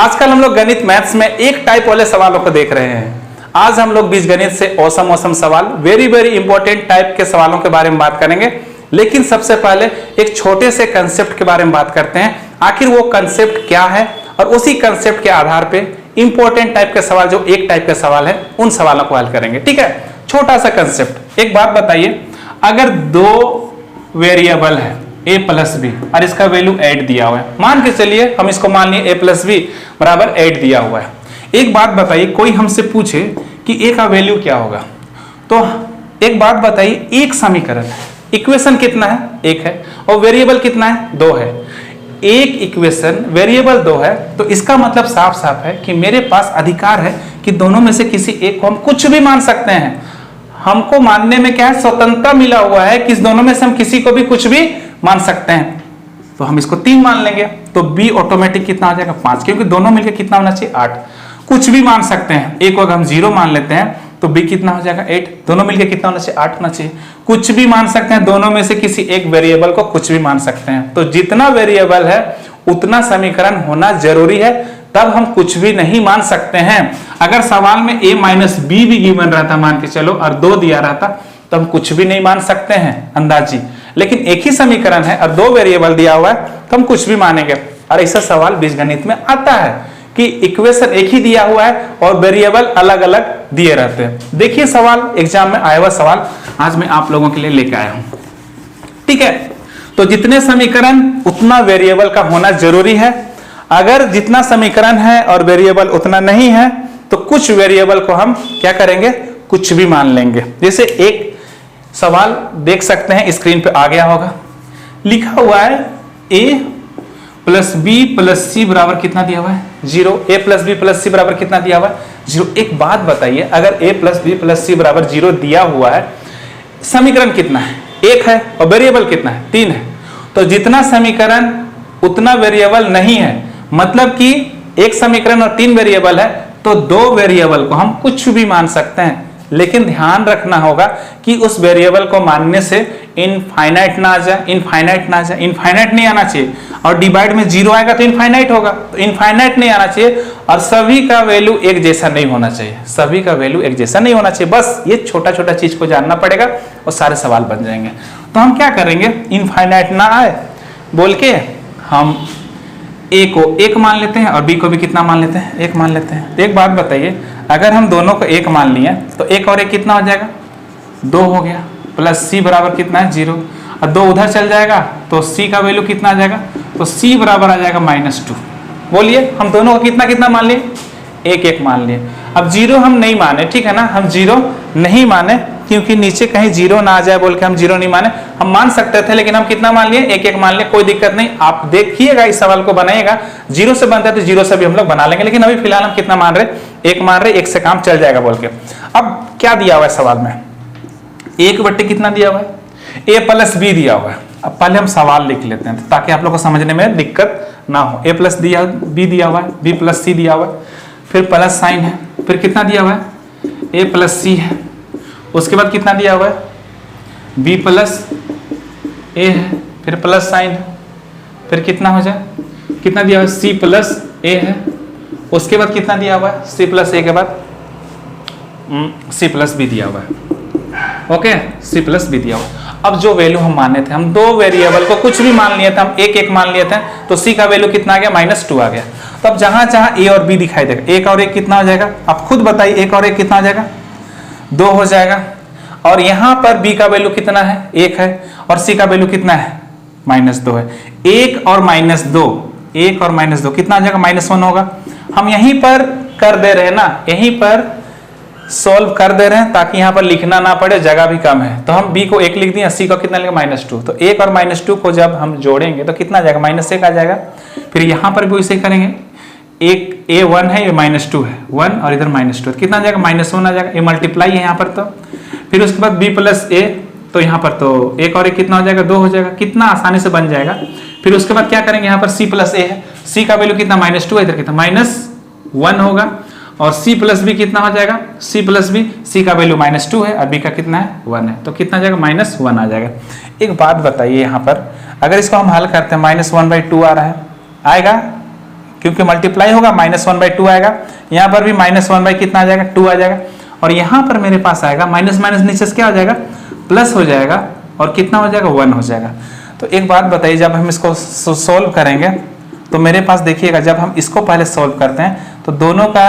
आजकल हम लोग गणित मैथ्स में एक टाइप वाले सवालों को देख रहे हैं। आज हम लोग बीजगणित से औसम सवाल, वेरी वेरी इंपॉर्टेंट टाइप के सवालों के बारे में बात करेंगे। लेकिन सबसे पहले एक छोटे से कंसेप्ट के बारे में बात करते हैं, आखिर वो कंसेप्ट क्या है, और उसी कंसेप्ट के आधार पे इंपॉर्टेंट टाइप के सवाल, जो एक टाइप के सवाल है, उन सवालों को हल करेंगे। ठीक है, छोटा सा कंसेप्ट। एक बात बताइए, अगर दो वेरिएबल है a प्लस बी और इसका वैल्यू 8 दिया हुआ है, मान के चलिए हम इसको मान लिए a प्लस बी बराबर 8 दिया हुआ है। एक बात बताइए, कोई हमसे पूछे कि a का वैल्यू क्या होगा, तो एक बात बताइए, एक समीकरण है, इक्वेशन कितना है, एक है, और वेरिएबल कितना है, 2 है। एक इक्वेशन, वेरिएबल 2 है, तो इसका मतलब साफ साफ है कि मेरे पास अधिकार है कि दोनों में से किसी एक को हम कुछ भी मान सकते हैं। हमको मानने में क्या है, स्वतंत्रता मिला हुआ है कि इस दोनों में से हम किसी को भी कुछ भी मान सकते हैं। तो हम इसको 3 मान लेंगे, तो b ऑटोमेटिक कितना आ जाएगा, 5, क्योंकि दोनों मिलकर कितना होना चाहिए, 8। कुछ भी मान सकते हैं, एक को अगर हम 0 मान लेते हैं तो b कितना हो जाएगा, 8। दोनों मिलकर कितना होना चाहिए, 8 होना चाहिए। कुछ भी मान सकते हैं, दोनों में से किसी एक वेरिएबल को कुछ भी मान सकते हैं। तो जितना वेरिएबल है उतना समीकरण होना जरूरी है, तब हम कुछ भी नहीं मान सकते हैं। अगर सवाल में a माइनस बी भी गिवन रहता, मान के चलो, और 2 दिया रहता, तो हम कुछ भी नहीं मान सकते हैं अंदाजी। लेकिन एक ही समीकरण है और 2 वेरिएबल दिया हुआ है, तो हम कुछ भी मानेंगे। और ऐसा सवाल बीजगणित में आता है कि इक्वेशन एक ही दिया हुआ है और वेरिएबल अलग अलग दिए रहते हैं। देखिए सवाल, एग्जाम में आया हुआ सवाल आज मैं आप लोगों के लिए लेकर आया हूं। ठीक है, तो जितने समीकरण उतना वेरिएबल का होना जरूरी है। अगर जितना समीकरण है और वेरिएबल उतना नहीं है, तो कुछ वेरिएबल को हम क्या करेंगे, कुछ भी मान लेंगे। जैसे एक सवाल देख सकते हैं, स्क्रीन पे आ गया होगा, लिखा हुआ है a प्लस बी प्लस सी बराबर कितना दिया हुआ है, 0। a प्लस बी प्लस सी बराबर कितना दिया हुआ है, 0। एक बात बताइए, अगर a प्लस बी प्लस सी बराबर 0 दिया हुआ है, समीकरण कितना है, 1 है, और वेरिएबल कितना है, 3 है। तो जितना समीकरण उतना वेरिएबल नहीं है, मतलब कि एक समीकरण और 3 वेरिएबल है, तो 2 वेरिएबल को हम कुछ भी मान सकते हैं। लेकिन ध्यान रखना होगा कि उस वेरिएबल को मानने से इनफाइनाइट ना आ जाए, इनफाइनाइट ना आ जाए, इनफाइनाइट नहीं आना चाहिए। और डिवाइड में 0 आएगा तो इनफाइनाइट होगा, तो इनफाइनाइट नहीं आना चाहिए। और सभी का वैल्यू एक जैसा नहीं होना चाहिए, सभी का वैल्यू एक जैसा नहीं होना चाहिए। बस ये छोटा छोटा चीज को जानना पड़ेगा और सारे सवाल बन जाएंगे। तो हम क्या करेंगे, इनफाइनाइट ना आए बोल के हम a को 1 मान लेते हैं और b को भी कितना मान लेते हैं, 1 मान लेते हैं। तो एक बात बताइए, अगर हम दोनों को 1 मान लिए तो 1 और 1 कितना हो जाएगा, 2 हो गया, प्लस c बराबर कितना है, 0। और 2 उधर चल जाएगा तो c का वैल्यू कितना आ जाएगा, तो c बराबर आ जाएगा -2। बोलिए, हम दोनों को कितना कितना मान लिए, 1 मान लिए। अब 0 हम नहीं माने, ठीक है ना, हम 0 नहीं माने क्योंकि नीचे कहीं 0 ना आ जाए बोल के हम 0 नहीं माने। हम मान सकते थे, लेकिन हम कितना मान लिए, 1 मान लिए, कोई दिक्कत नहीं। आप देखिएगा, इस सवाल को बनाइएगा, 0 से बनता है तो 0 से भी हम लोग बना लेंगे, लेकिन अभी फिलहाल हम कितना मान रहे, 1 मान रहे, 1 से काम चल जाएगा बोल के। अब क्या दिया हुआ है सवाल में, 1/, कितना दिया हुआ है, a प्लस बी दिया हुआ है। अब पहले हम सवाल लिख लेते हैं ताकि आप लोग को समझने में दिक्कत ना हो। a प्लस बी दिया हुआ है, b प्लस सी दिया हुआ है, फिर प्लस साइन है, फिर कितना दिया हुआ है, a प्लस सी है, उसके बाद कितना दिया हुआ है, b प्लस a है, फिर प्लस साइन है, फिर कितना हो जाए, कितना दिया हुआ है, c प्लस a है, उसके बाद कितना दिया हुआ है, c प्लस a के बाद c प्लस b दिया हुआ है। ओके, c प्लस b दिया हुआ है। अब जो वैल्यू हम माने थे, हम 2 वेरिएबल को कुछ भी मान लिए थे, हम 1 मान लिए थे, तो c का वैल्यू कितना आ गया, -2 आ गया। तो अब जहां जहां a और b दिखाई देगा, 1 और 1 कितना हो जाएगा, आप खुद बताइए, 1 और 1 कितना हो जाएगा, 2 हो जाएगा। और यहां पर b का वैल्यू कितना है, 1 है, और c का वैल्यू कितना है, -2 है। 1 और -2, 1 और -2 कितना आ जाएगा, -1 होगा। हम यहीं पर कर दे रहे हैं ना, यहीं पर सॉल्व कर दे रहे हैं ताकि यहां पर लिखना ना पड़े, जगह भी कम है। तो हम b को 1 लिख दिए, c को कितना लिखा, -2। तो 1 और -2 को जब हम जोड़ेंगे तो कितना आ जाएगा, -1 आ जाएगा। फिर यहां पर भी वैसे ही करेंगे, एक a 1 है, ये -2 है, 1 और इधर -2, कितना आ जाएगा, -1 आ जाएगा। ये मल्टीप्लाई है यहाँ पर। तो फिर उसके बाद b प्लस a, तो यहाँ पर तो 1 और 1 कितना हो जाएगा, 2 हो जाएगा, कितना आसानी से बन जाएगा। फिर उसके बाद क्या करेंगे, यहाँ पर c प्लस a है, c का वैल्यू कितना, -2 है, इधर कितना, -1 होगा। और c प्लस b कितना हो जाएगा, c प्लस b, c का वैल्यू -2 है और b का कितना है, 1 है, तो कितना आ जाएगा, -1 आ जाएगा। एक बात बताइए, यहाँ पर अगर इसको हम हल करते हैं, -1/2 आ रहा है, आएगा क्योंकि मल्टीप्लाई होगा -1/2 आएगा। यहाँ पर भी -1 कितना आ जाएगा 2 आ जाएगा। और यहाँ पर मेरे पास आएगा माइनस माइनस नीचे से क्या हो जाएगा प्लस हो जाएगा और कितना हो जाएगा 1 हो जाएगा। तो एक बात बताइए, जब हम इसको सोल्व करेंगे तो मेरे पास देखिएगा, जब हम इसको पहले सोल्व करते हैं तो दोनों का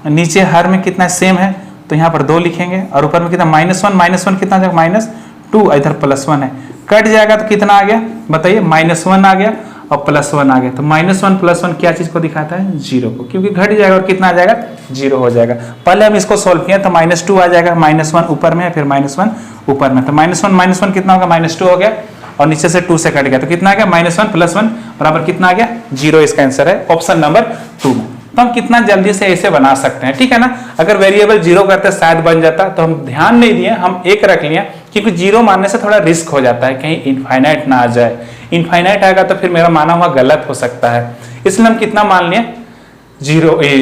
नीचे हर में कितना सेम है, तो यहाँ पर 2 लिखेंगे और ऊपर में कितना -1 कितना आ जाएगा -2, इधर +1 है, कट जाएगा तो कितना आ गया बताइए -1 आ गया और +1 आ गया। तो -1 +1 क्या चीज को दिखाता है 0 को, क्योंकि घट जाएगा और कितना आ जाएगा 0 हो जाएगा। पहले हम इसको सोल्व किए तो -2 आ जाएगा, -1 ऊपर में है फिर -1 ऊपर में, तो -1 कितना होगा -2 हो गया और नीचे से 2 से कट गया तो कितना आ गया -1 +1 बराबर कितना आ गया 0। इसका आंसर है ऑप्शन नंबर 2 में। तो हम कितना जल्दी से ऐसे बना सकते हैं, ठीक है ना। अगर वेरिएबल 0 करते शायद बन जाता, तो हम ध्यान नहीं दिए, हम 1 रख लिया, क्योंकि 0 मानने से थोड़ा रिस्क हो जाता है कहीं इनफाइनाइट ना आ जाए। इनफाइनाइट आएगा तो फिर मेरा माना हुआ गलत हो सकता है, इसलिए हम कितना मान लिए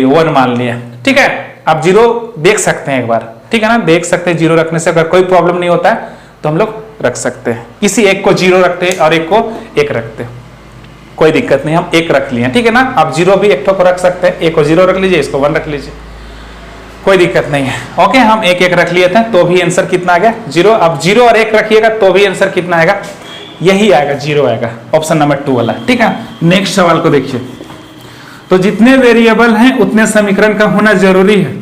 1 मान लिए, ठीक है। आप 0 देख सकते हैं एक बार, ठीक है ना, देख सकते हैं 0 रखने से अगर कोई प्रॉब्लम नहीं होता है तो हम लोग रख सकते हैं। किसी एक को 0 रखते हैं और एक को 1 रखते हैं, कोई दिक्कत नहीं, हम 1 रख लिए, ठीक है ना। आप 0 भी एक को रख सकते हैं, एक को 0 रख लीजिए, इसको 1 रख लीजिए, कोई दिक्कत नहीं है। ओके, हम 1 रख लिए थे तो भी आंसर कितना आ गया 0। अब 0 और 1 रखिएगा तो भी आंसर कितना आएगा, यही आएगा 0 आएगा, ऑप्शन नंबर 2 वाला, ठीक है। नेक्स्ट सवाल को देखिए, तो जितने वेरिएबल हैं उतने समीकरण का होना जरूरी है।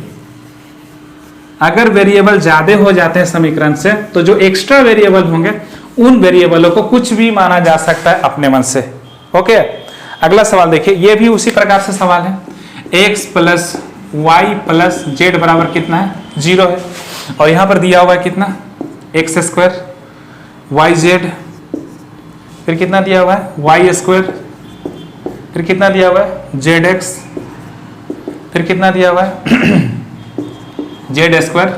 अगर वेरिएबल ज्यादा हो जाते हैं समीकरण से तो जो एक्स्ट्रा वेरिएबल होंगे उन वेरिएबलों को कुछ भी माना जा सकता है अपने मन से। ओके, अगला सवाल देखिए, ये भी उसी प्रकार से सवाल है। x + y + z बराबर कितना है 0 है, और यहां पर दिया हुआ है कितना x², yz, फिर कितना दिया हुआ है y², फिर कितना दिया हुआ है zx, फिर कितना दिया हुआ है z²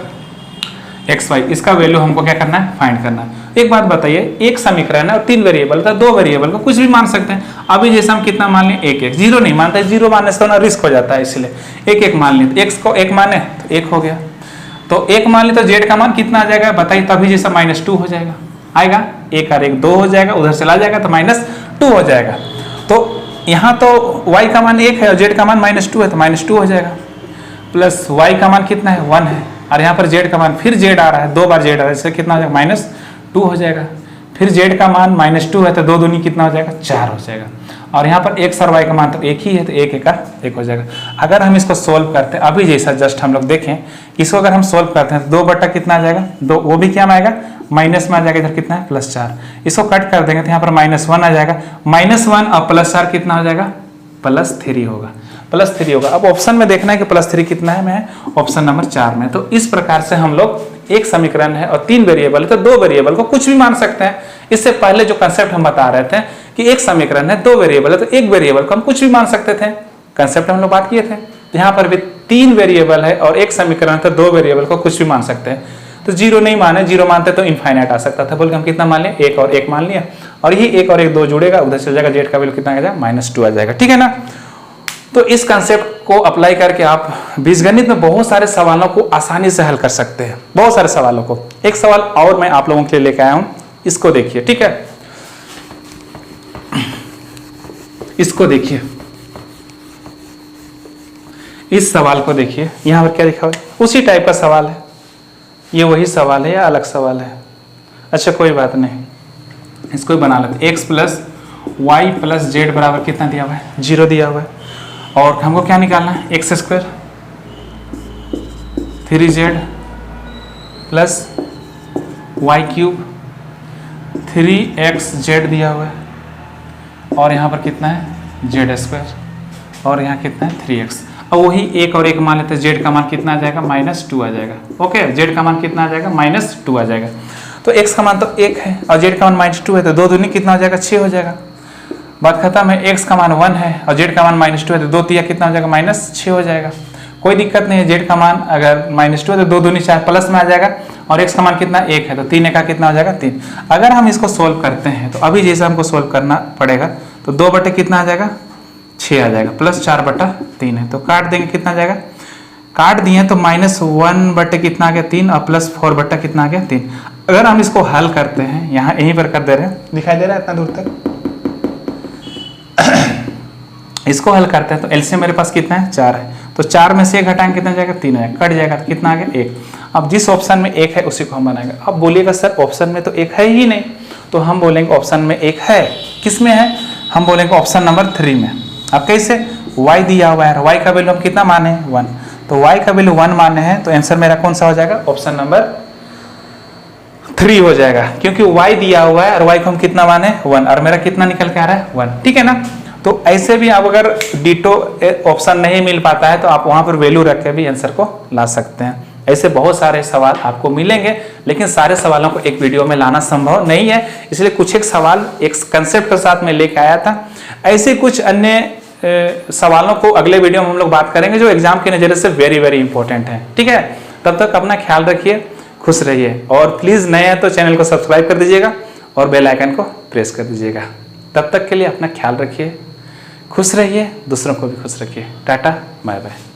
xy। इसका वैल्यू हमको क्या करना है फाइंड करना है। एक बात बताइए, एक समीकरण है और 3 वेरिएबल था, 2 वेरिएबल को कुछ भी मान सकते हैं। अभी जैसे हम कितना मान लें 1 0 नहीं मानते, 0 मानने से ना रिस्क हो जाता है, इसलिए 1 मान लें। x को 1 माने तो 1 हो गया, तो 1 मान ले तो z का मान कितना आ जाएगा बताइए, तभी जैसा -2 हो जाएगा, आएगा 1 और 1 2 हो जाएगा, उधर चला जाएगा तो -2 हो जाएगा। तो यहाँ तो y का मान 1 है और z का मान -2 है तो -2 हो जाएगा, प्लस y का मान कितना है 1 है, और यहाँ पर z का मान फिर z आ रहा है, 2 बार z आ रहा है, इससे कितना हो जाएगा -2 हो जाएगा। फिर z का मान -2 है तो 2 दूनी कितना हो जाएगा 4 हो जाएगा, और यहाँ पर x और y का मान तो एक ही है तो 1 का 1 हो जाएगा। अगर हम इसको सोल्व करते हैं अभी जैसा जस्ट हम लोग देखें, इसको अगर हम सोल्व करते हैं तो 2 बटा कितना आ जाएगा 2, वो भी क्या में आएगा माइनस में आ जाएगा, इधर कितना है +4। इसको कट कर देंगे तो यहाँ पर -1 आ जाएगा, -1 और +4 कितना हो जाएगा +3 होगा, +3 होगा। अब ऑप्शन में देखना है कि +3 कितना है, मैं ऑप्शन नंबर 4 में। तो इस प्रकार से हम लोग, एक समीकरण है और 3 वेरिएबल है तो 2 वेरिएबल को कुछ भी मान सकते हैं। इससे पहले जो कंसेप्ट हम बता रहे थे कि एक समीकरण है 2 वेरिएबल है तो एक वेरिएबल को हम कुछ भी मान सकते थे, कंसेप्ट हम लोग बात किए थे। तो यहाँ पर भी 3 वेरिएबल है और एक समीकरण है तो 2 वेरिएबल को कुछ भी मान सकते हैं। तो 0 नहीं माने, 0 मानते तो इनफाइनाइट आ सकता था, बोल के हम कितना मान लिया 1 और 1 मान लिया, और ये 1 और 1 2 जुड़ेगा, उधर चल जाएगा, z का वैल्यू कितना आ जाएगा -2 आ जाएगा, ठीक है ना। तो इस कंसेप्ट को अप्लाई करके आप बीजगणित में बहुत सारे सवालों को आसानी से हल कर सकते हैं, बहुत सारे सवालों को। एक सवाल और मैं आप लोगों के लिए लेकर आया हूं, इसको देखिए, ठीक है, इसको देखिए, इस सवाल को देखिए, यहां पर क्या लिखा हुआ है, उसी टाइप का सवाल है, ये वही सवाल है या अलग सवाल है, अच्छा कोई बात नहीं, इसको ही बना लेते। x + y + z बराबर कितना दिया हुआ है 0 दिया हुआ है, और हमको क्या निकालना है x² 3z + y³ 3xz दिया हुआ है, और यहाँ पर कितना है z² और यहाँ कितना है 3x। अब वही 1 और 1 मान लेते हैं, z का मान कितना आ जाएगा -2 आ जाएगा। ओके, z का मान कितना आ जाएगा -2 आ जाएगा। तो x का मान तो 1 है और z का मान -2 है तो 2 दूनी कितना हो जाएगा 6 हो जाएगा, बात खत्म है। x का मान 1 है और z का मान -2 है तो 2 तिया कितना हो जाएगा -6 हो जाएगा, कोई दिक्कत नहीं है। z का मान अगर -2 है तो 2 दूनी 4 प्लस में आ जाएगा, और x का मान कितना 1 है तो 3 का कितना हो जाएगा 3। अगर हम इसको सोल्व करते हैं तो अभी जैसे हमको सोल्व करना पड़ेगा तो 2 बटे कितना आ जाएगा 6 आ जाएगा, प्लस 4 बटा 3 है तो काट देंगे, कितना आ जाएगा, काट दिए तो -1 बटे कितना आ गया 3 और +4 बटा कितना आ गया 3। अगर हम इसको हल करते हैं, यहाँ यहीं पर कर दे रहे हैं, दिखाई दे रहा है इतना दूर तक, इसको हल करते हैं तो एलसीएम मेरे पास कितना है 4 है, तो 4 में से 1 घटाएंगे कितना जाएगा 3 आएगा, कट जाएगा तो कितना आ गया 1। अब जिस ऑप्शन में 1 है उसी को हम बनाएंगे। अब बोलिएगा सर ऑप्शन में तो 1 है ही नहीं, तो हम बोलेंगे ऑप्शन में 1 है, किस में है, हम बोलेंगे ऑप्शन नंबर 3 में। अब कैसे, y दिया हुआ है, y का वैल्यू हम कितना माने हैं 1, तो y का वैल्यू 1 माने हैं, तो आंसर मेरा कौन सा हो जाएगा ऑप्शन नंबर 3 हो जाएगा, क्योंकि y दिया हुआ है और y को हम कितना माने 1, और मेरा कितना निकल के आ रहा है 1, ठीक है ना। तो ऐसे भी आप अगर डिटो ऑप्शन नहीं मिल पाता है तो आप वहां पर वैल्यू रख के भी आंसर को ला सकते हैं। ऐसे बहुत सारे सवाल आपको मिलेंगे, लेकिन सारे सवालों को एक वीडियो में लाना संभव नहीं है, इसलिए कुछ एक सवाल एक कंसेप्ट के साथ में लेके आया था। ऐसे कुछ अन्य सवालों को अगले वीडियो में हम लोग बात करेंगे जो एग्जाम के नज़रिए से वेरी वेरी इंपॉर्टेंट है, ठीक है। तब तक अपना ख्याल रखिए, खुश रहिए, और प्लीज़ नए हैं तो चैनल को सब्सक्राइब कर दीजिएगा और बेल आइकन को प्रेस कर दीजिएगा। तब तक के लिए अपना ख्याल रखिए, खुश रहिए, दूसरों को भी खुश रखिए। Tata, bye bye.